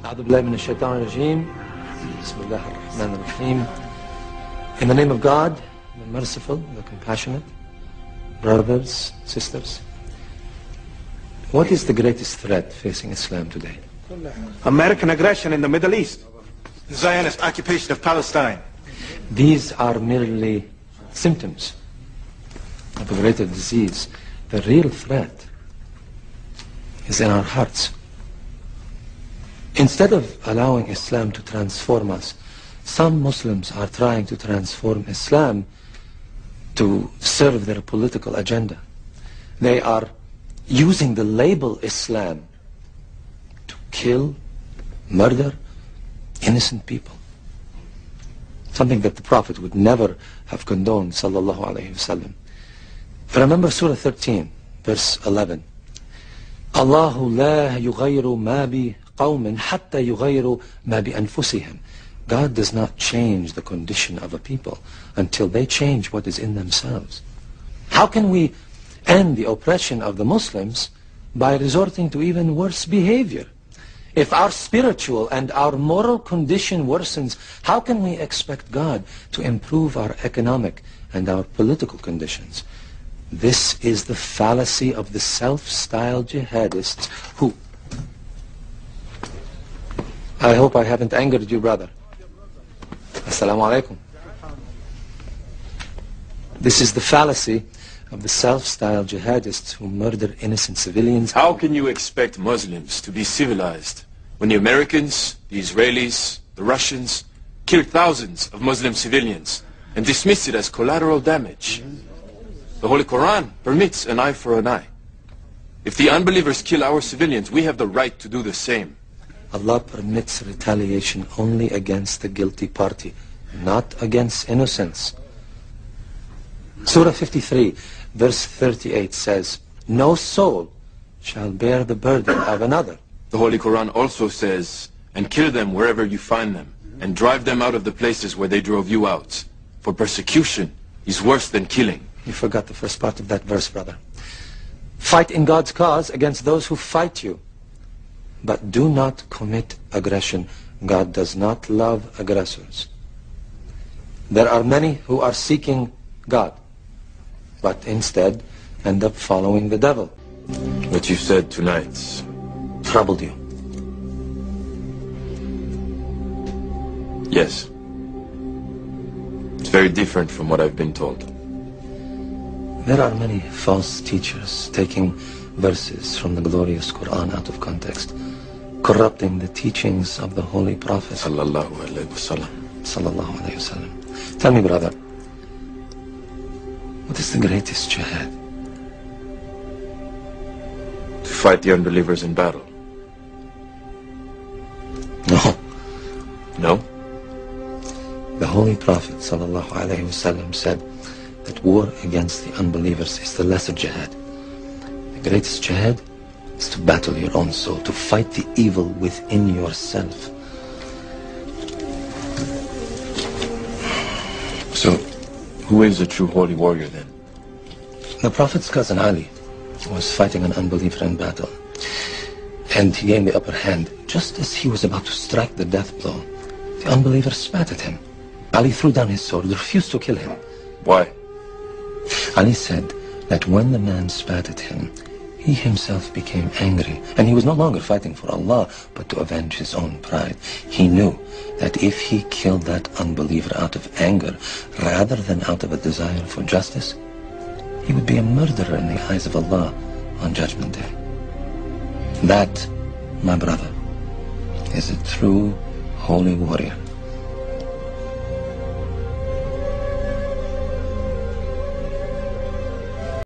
أعوذ بالله من الشيطان الرجيم. بسم الله الرحمن الرحيم. In the name of God, the merciful, the compassionate, brothers, sisters, what is the greatest threat facing Islam today? American aggression in the Middle East. The Zionist occupation of Palestine. These are merely symptoms of a greater disease. The real threat is in our hearts. Instead of allowing Islam to transform us, some Muslims are trying to transform Islam to serve their political agenda. They are using the label Islam to kill, murder innocent people. Something that the Prophet would never have condoned, sallallahu alayhi wasallam. Remember Surah 13, verse 11. Allahu la yughayru ma bi qawmin hatta yughayru ma bi anfusihim. God does not change the condition of a people until they change what is in themselves. How can we end the oppression of the Muslims by resorting to even worse behavior? If our spiritual and our moral condition worsens, how can we expect God to improve our economic and our political conditions? This is the fallacy of the self-styled jihadists who... I hope I haven't angered you, brother. Assalamu alaikum. This is the fallacy of the self-styled jihadists who murder innocent civilians. How can you expect Muslims to be civilized when the Americans, the Israelis, the Russians killed thousands of Muslim civilians and dismiss it as collateral damage? The Holy Quran permits an eye for an eye. If the unbelievers kill our civilians, we have the right to do the same. Allah permits retaliation only against the guilty party, not against innocents. Surah 53, verse 38 says, no soul shall bear the burden of another. The Holy Quran also says, and kill them wherever you find them, and drive them out of the places where they drove you out. For persecution is worse than killing. You forgot the first part of that verse, brother. Fight in God's cause against those who fight you. But do not commit aggression. God does not love aggressors. There are many who are seeking God, but instead end up following the devil. What you said tonight troubled you. Yes. It's very different from what I've been told. There are many false teachers taking verses from the glorious Quran out of context, corrupting the teachings of the Holy Prophet. Sallallahu alayhi wasallam. Sallallahu alayhi wasallam. Tell me, brother, what is the greatest jihad? To fight the unbelievers in battle. No. No? The Holy Prophet sallallahu alayhi wasallam said that war against the unbelievers is the lesser jihad. The greatest jihad is to battle your own soul, to fight the evil within yourself. So, who is a true holy warrior then? The Prophet's cousin Ali was fighting an unbeliever in battle, and he gained the upper hand. Just as he was about to strike the death blow, the unbeliever spat at him. Ali threw down his sword, refused to kill him. Why? Ali said that when the man spat at him, he himself became angry, and he was no longer fighting for Allah, but to avenge his own pride. He knew that if he killed that unbeliever out of anger, rather than out of a desire for justice, he would be a murderer in the eyes of Allah on Judgment Day. That, my brother, is a true holy warrior.